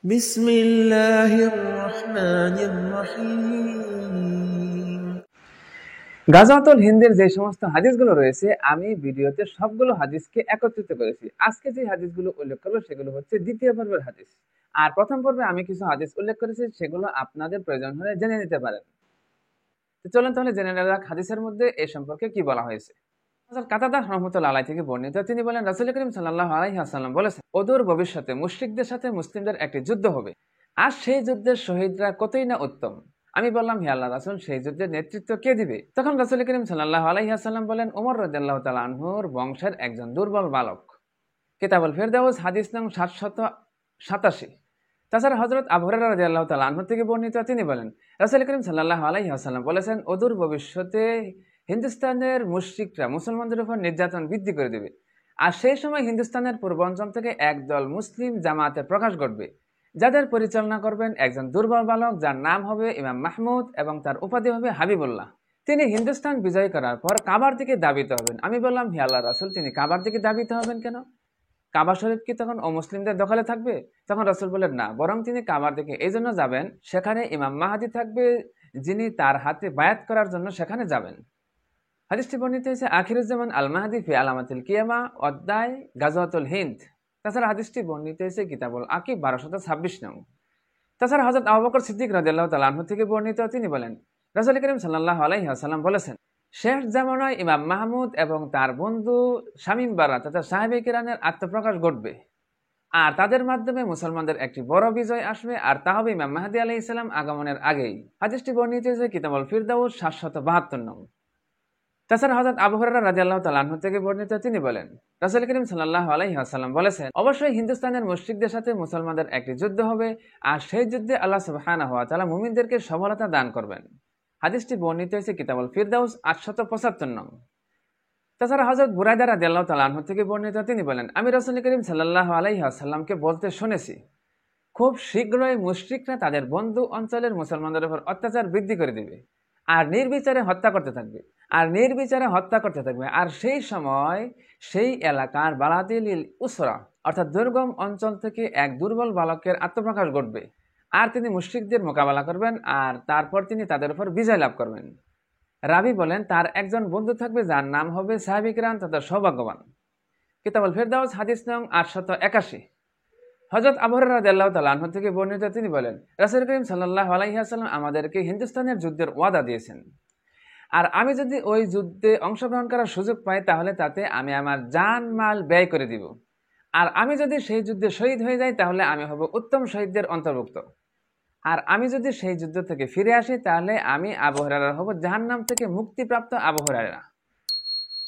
بسم الله الرحمن الرحيم। গাজাতুল হিন্দের যে সমস্ত হাদিসগুলো রয়েছে আমি ভিডিওতে সবগুলো হাদিসকে একত্রিত করেছি। আজকে যে হাদিসগুলো উল্লেখ করবো সেগুলো হচ্ছে দ্বিতীয় পর্বের হাদিস। আর প্রথম পর্বে আমি কিছু হাদিস উল্লেখ করেছি, সেগুলো আপনাদের প্রয়োজন হলে জেনে নিতে পারেন। তো চলুন তাহলে জেনে নেওয়া যাক হাদিসের মধ্যে এই সম্পর্কে কি বলা হয়েছে। কাতাদা রহমতুল্লাহ আলাইহি থেকে বর্ণিত, তিনি বলেন রাসূল করিম সাল্লাল্লাহু আলাইহি ওয়াসাল্লাম বলেছেন, অদূর ভবিষ্যতে মুশরিকদের সাথে মুসলিমদের একটি যুদ্ধ হবে, আর সেই যুদ্ধের শহীদরা কতই না উত্তম। আমি বললাম, হে আল্লাহর রাসূল, সেই যুদ্ধের নেতৃত্ব কে দিবে? তখন রাসূল করিম সাল্লাল্লাহু আলাইহি ওয়াসাল্লাম বলেন, ওমর রাদিয়াল্লাহু তাআলা আনহুর বংশের একজন দুর্বল বালক। কিতাবুল ফিরদাউস হাদিস নং 787। তাছাড়া হযরত আবু হুরায়রা রাদিয়াল্লাহু তাআলা আনহু থেকে বর্ণিত, তিনি বলেন রাসূল করিম সাল্লাল্লাহু আলাইহি ওয়াসাল্লাম বলেছেন, অদূর ভবিষ্যতে হিন্দুস্তানের মুশরিকরা মুসলমানদের উপর নির্যাতন বৃদ্ধি করে দেবে, আর সেই সময় হিন্দুস্তানের পূর্বাঞ্চল থেকে একদল মুসলিম জামাতের প্রকাশ ঘটবে, যাদের পরিচালনা করবেন একজন দুর্বল বালক, যার নাম হবে ইমাম মাহমুদ এবং তার উপাধি হবে হাবিবুল্লাহ। তিনি হিন্দুস্তান বিজয় করার পর কাবার দিকে ধাবিত হবেন। আমি বললাম, হে আল্লাহর রাসূল, তিনি কাবার দিকে ধাবিত হবেন কেন? কাবা শরীফ কি তখন অমুসলিমদের দখলে থাকবে? তখন রাসূল বললেন, না, বরং তিনি কাবার দিকে এই জন্য যাবেন, সেখানে ইমাম মাহদী থাকবে, যিনি তার হাতে বায়াত করার জন্য সেখানে যাবেন। হাদিসটি বর্ণিত হয়েছে আখিরুজ্জামান আল মাহদী ফি আলামাতিল কিয়ামা, অধ্যায় গাজওয়াতুল হিন্দ। তাছাড়া হাদিসটি বর্ণিত হয়েছে কিতাবুল আকিব 1226 নং। তাছাড়া হযরত আবু বকর সিদ্দিক রাদিয়াল্লাহু তাআলা আনহু থেকে বর্ণিত, তিনি বলেন রাসূল করিম সাল্লাল্লাহু আলাইহি ওয়াসাল্লাম বলেছেন, শেষ জামানায় ইমাম মাহমুদ এবং তার বন্ধু শামীম বারা তথা সাহাবে কিরামের আত্মপ্রকাশ ঘটবে, আর তাদের মাধ্যমে মুসলমানদের একটি বড় বিজয় আসবে, আর তা হবে ইমাম মাহদী আলাইহিস সালাম আগমনের আগেই। হাদিসটি বর্ণিত হয়েছে কিতাবুল ফিরদাউস 772 নং। তাছাড়া হযরত আবু হুরায়রা রাদিয়াল্লাহু তাআলা আনহু থেকে বর্ণিত, তিনি বলেন রাসূল করিম সাল্লাল্লাহু আলাইহি ওয়াসাল্লাম বলেছেন, অবশ্যই হিন্দুস্তানের মুশরিকদের সাথে মুসলমানদের একটি যুদ্ধ হবে, আর সেই যুদ্ধে আল্লাহ সুবহানাহু ওয়া তাআলা মুমিনদেরকে সফলতা দান করবেন। হাদিসটি বর্ণিত হয়েছে কিতাবুল ফিরদাউস 875 নং। তাছাড়া হযরত বুরায়দা রাদিয়াল্লাহু তাআলা আনহু থেকে বর্ণিত, তিনি বলেন আমি রাসূল করিম সাল্লাল্লাহু আলাইহি ওয়াসাল্লামকে বলতে শুনেছি, খুব শীঘ্রই মুশরিকরা তাদের বন্ধু অঞ্চলের মুসলমানদের উপর অত্যাচার বৃদ্ধি করে দিবে, আর নির্বিচারে হত্যা করতে থাকবে, আর সেই সময় সেই এলাকার বালাদিল উসরা অর্থাৎ দুর্গম অঞ্চল থেকে এক দুর্বল বালকের আত্মপ্রকাশ ঘটবে, আর তিনি মুশরিকদের মোকাবেলা করবেন, আর তারপর তিনি তাদের উপর বিজয় লাভ করবেন। রাবি বলেন, তার একজন বন্ধু থাকবে যার নাম হবে সাহাবী কিরাম তথা সৌভাগ্যবান। কিতাবুল ফিরদাউস হাদিস নং 881। হযরত আবু হুরায়রা রাদিয়াল্লাহু তাআলা আনহু থেকে বর্ণিত, তিনি বলেন রাসূল করিম সাল্লাল্লাহু আলাইহি ওয়াসাল্লাম আমাদেরকে হিন্দুস্তানের যুদ্ধের ওয়াদা দিয়েছেন, আর আমি যদি ওই যুদ্ধে অংশগ্রহণ করার সুযোগ পাই তাহলে তাতে আমি আমার জান মাল ব্যয় করে দিব, আর আমি যদি সেই যুদ্ধে শহীদ হয়ে যাই তাহলে আমি হব উত্তম শহীদদের অন্তর্ভুক্ত, আর আমি যদি সেই যুদ্ধ থেকে ফিরে আসি তাহলে আমি আবু হুরায়রা হব জাহান্নাম থেকে মুক্তিপ্রাপ্ত আবু হুরায়রা।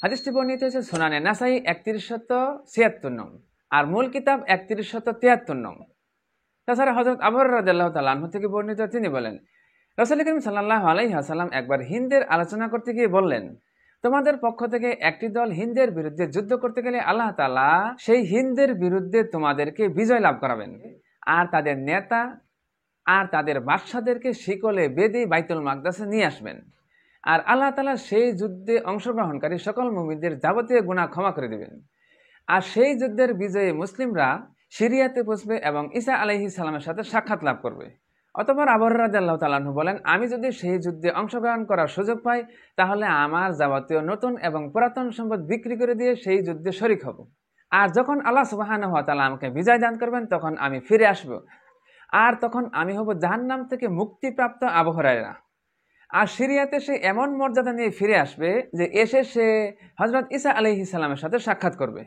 হাদিসটি বর্ণিত হয়েছে সুনানে নাসাই 3176 নং, আর মূল কিতাব 3173 নং। তাছাড়া হযরত আবু হুরায়রা রাদিয়াল্লাহু তাআলা আনহু থেকে বর্ণিত, তিনি বলেন রাসূল করিম সাল্লাল্লাহু আলাইহি ওয়াসাল্লাম একবার হিন্দের আলোচনা করতে গিয়ে বললেন, তোমাদের পক্ষ থেকে একটি দল হিন্দের বিরুদ্ধে যুদ্ধ করতে গেলে আল্লাহ তাআলা সেই হিন্দের বিরুদ্ধে তোমাদেরকে বিজয় লাভ করাবেন, আর তাদের নেতা আর তাদের বাদশাদেরকে শিকলে বেঁধে বাইতুল মাকদাসে নিয়ে আসবেন, আর আল্লাহ তাআলা সেই যুদ্ধে অংশগ্রহণকারী সকল মুমিনদের যাবতীয় গুনাহ ক্ষমা করে দিবেন, আর সেই যুদ্ধের বিজয়ে মুসলিমরা সিরিয়াতে পৌঁছবে এবং ঈসা আলাইহিস সালামের সাথে সাক্ষাৎ লাভ করবে। অতঃপর আবু হুরায়রা রাদিয়াল্লাহু তাআলা আনহু বলেন, আমি যদি সেই যুদ্ধে অংশগ্রহণ করার সুযোগ পাই তাহলে আমার যাবতীয় নতুন এবং পুরাতন সম্পদ বিক্রি করে দিয়ে সেই যুদ্ধে শরীক হব, আর যখন আল্লাহ সুবহানাহু ওয়া তাআলা আমাকে বিজয় দান করবেন তখন আমি ফিরে আসব, আর তখন আমি হব জাহান্নাম থেকে মুক্তিপ্রাপ্ত আবু হুরায়রা। আর সিরিয়াতে সে এমন মর্যাদা নিয়ে ফিরে আসবে যে এসে সে হযরত ঈসা আলাইহিস সালামের সাথে সাক্ষাৎ করবে।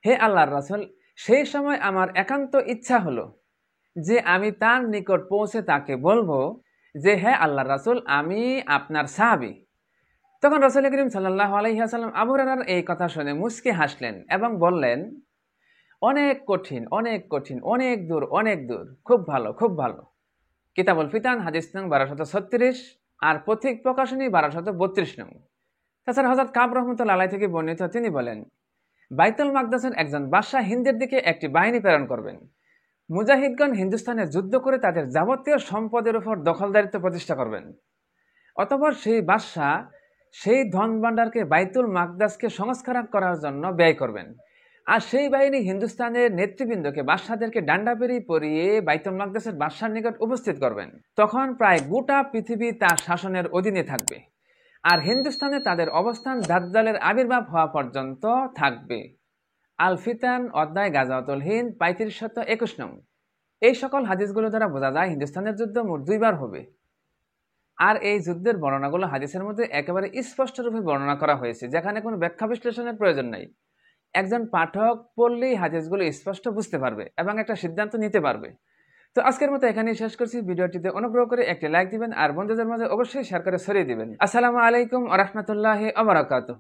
হে আল্লাহর রাসূল, সেই সময় আমার একান্ত ইচ্ছা হলো যে আমি তার নিকট পৌঁছে তাকে বলবো যে হে আল্লাহর রাসূল, আমি আপনার সাহাবী। তখন রাসূল করিম সাল্লাল্লাহু আলাইহি ওয়াসাল্লাম আবু হুরায়রার এই কথা শুনে মুচকি হাসলেন এবং বললেন, অনেক কঠিন, অনেক কঠিন, অনেক দূর, অনেক দূর, খুব ভালো, খুব ভালো। কিতাবুল ফিতান হাদিস নং 1236, আর পথিক প্রকাশনী 1232 নং। তাছাড়া হযরত কাব রাহমাতুল্লাহি আলাইহি থেকে বর্ণিত, তিনি বলেন বাইতুল মাকদাসের একজন বাদশাহ হিন্দের দিকে একটি বাহিনী প্রেরণ করবেন। মুজাহিদগণ হিন্দুস্তানে যুদ্ধ করে তাদের যাবতীয় সম্পদের উপর দখলদারিত্ব প্রতিষ্ঠা করবেন। অতঃপর সেই বাদশাহ সেই ধন ভাণ্ডারকে বাইতুল মাকদাসকে সংস্কার করার জন্য ব্যয় করবেন। আর সেই বাহিনী হিন্দুস্তানের নেতৃবৃন্দকে বাদশাদেরকে ডান্ডা পেরিয়ে পরিয়ে বাইতুল মাকদেসের বাদশার নিকট উপস্থিত করবেন। তখন প্রায় গোটা পৃথিবী তার শাসনের অধীনে থাকবে, আর হিন্দুস্তানে তাদের অবস্থান দাজ্জালের আবির্ভাব হওয়া পর্যন্ত থাকবে। আল ফিতান অধ্যায় গাজাওয়াতুল হিন্দ 3521 নং। এই সকল হাদিসগুলো দ্বারা বোঝা যায় হিন্দুস্তানের যুদ্ধ মোট 2 বার হবে। আর এই যুদ্ধের বর্ণনাগুলো হাদিসের মধ্যে একেবারে স্পষ্ট রূপে বর্ণনা করা হয়েছে, যেখানে কোনো ব্যাখ্যা বিশ্লেষণের প্রয়োজন নাই। একজন পাঠক পড়লেই হাদিসগুলো স্পষ্ট বুঝতে পারবে এবং একটা সিদ্ধান্ত নিতে পারবে। তো আজকের মতো এখানেই শেষ করছি। ভিডিওটিতে অনুগ্রহ করে একটি লাইক দিবেন আর বন্ধুদের মাঝে অবশ্যই শেয়ার করে ছড়িয়ে দিবেন। আসসালামু আলাইকুম ওয়া রাহমাতুল্লাহি ওয়া বারাকাতুহু।